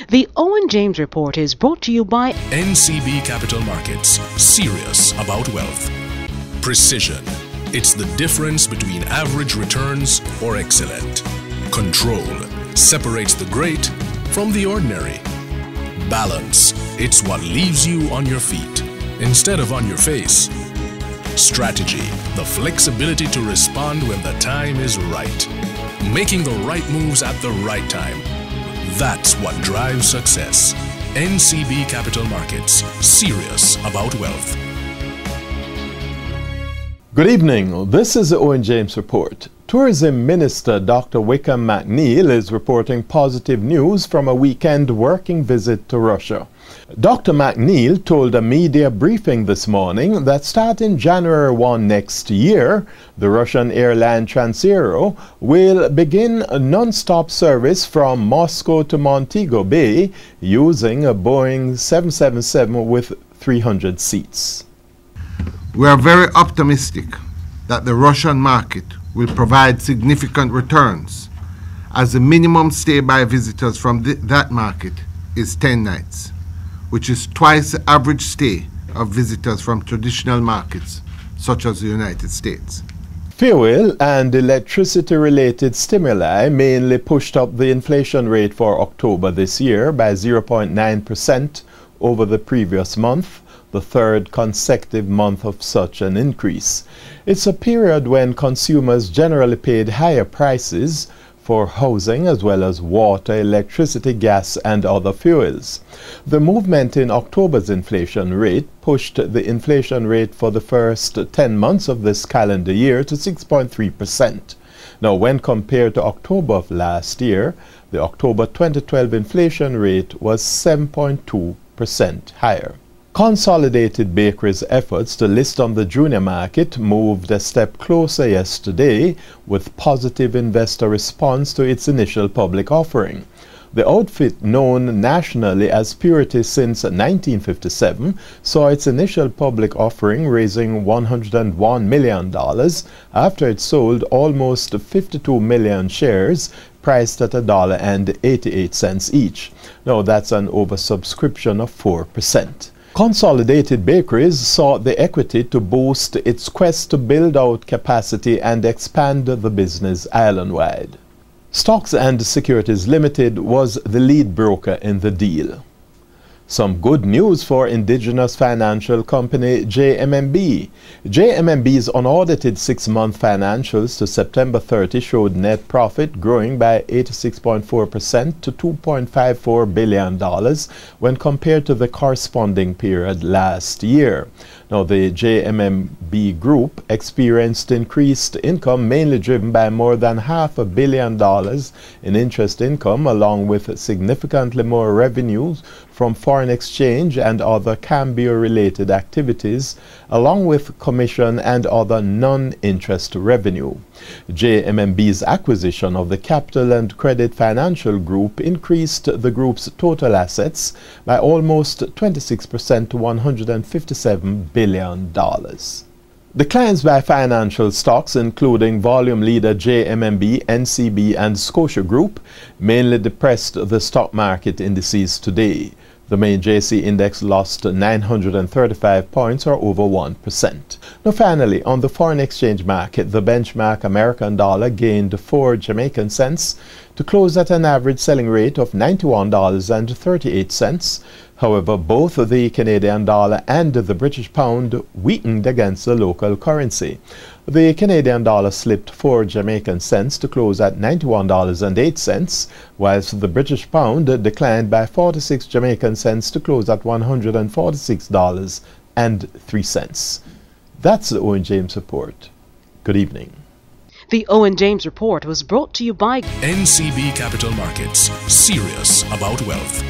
The Owen James Report is brought to you by NCB Capital Markets, serious about wealth. Precision. It's the difference between average returns or excellent. Control separates the great from the ordinary. Balance. It's what leaves you on your feet instead of on your face. Strategy. The flexibility to respond when the time is right. Making the right moves at the right time. That's what drives success. NCB Capital Markets, serious about wealth. Good evening. This is the Owen James Report. Tourism Minister Dr. Wickham McNeil is reporting positive news from a weekend working visit to Russia. Dr. McNeil told a media briefing this morning that starting January 1 next year, the Russian airline Transaero will begin a non-stop service from Moscow to Montego Bay using a Boeing 777 with 300 seats. We are very optimistic that the Russian market will provide significant returns, as the minimum stay by visitors from that market is 10 nights, which is twice the average stay of visitors from traditional markets such as the United States. Fuel and electricity-related stimuli mainly pushed up the inflation rate for October this year by 0.9% over the previous month, the third consecutive month of such an increase. It's a period when consumers generally paid higher prices for housing as well as water, electricity, gas and other fuels. The movement in October's inflation rate pushed the inflation rate for the first 10 months of this calendar year to 6.3%. Now, when compared to October of last year, the October 2012 inflation rate was 7.2% higher. Consolidated Bakery's efforts to list on the junior market moved a step closer yesterday with positive investor response to its initial public offering. The outfit, known nationally as Purity since 1957, saw its initial public offering raising $101 million after it sold almost 52 million shares priced at $1.88 each. Now that's an oversubscription of 4%. Consolidated Bakeries sought the equity to boost its quest to build out capacity and expand the business island-wide. Stocks and Securities Limited was the lead broker in the deal. Some good news for indigenous financial company JMMB. JMMB's unaudited 6-month financials to September 30 showed net profit growing by 86.4% to $2.54 billion when compared to the corresponding period last year. Now, the JMMB Group experienced increased income mainly driven by more than $500 million in interest income, along with significantly more revenues from foreign exchange and other Cambio-related activities, along with commission and other non-interest revenue. JMMB's acquisition of the Capital and Credit Financial Group increased the group's total assets by almost 26% to $157 billion. Declines by financial stocks, including volume leader JMMB, NCB, and Scotia Group, mainly depressed the stock market indices today. The main JC index lost 935 points, or over 1%. Now finally, on the foreign exchange market, the benchmark American dollar gained 4 Jamaican cents to close at an average selling rate of $91.38. However, both the Canadian dollar and the British pound weakened against the local currency. The Canadian dollar slipped 4 Jamaican cents to close at $91.08, whilst the British pound declined by 46 Jamaican cents to close at $146.03. That's the Owen James Report. Good evening. The Owen James Report was brought to you by NCB Capital Markets, serious about wealth.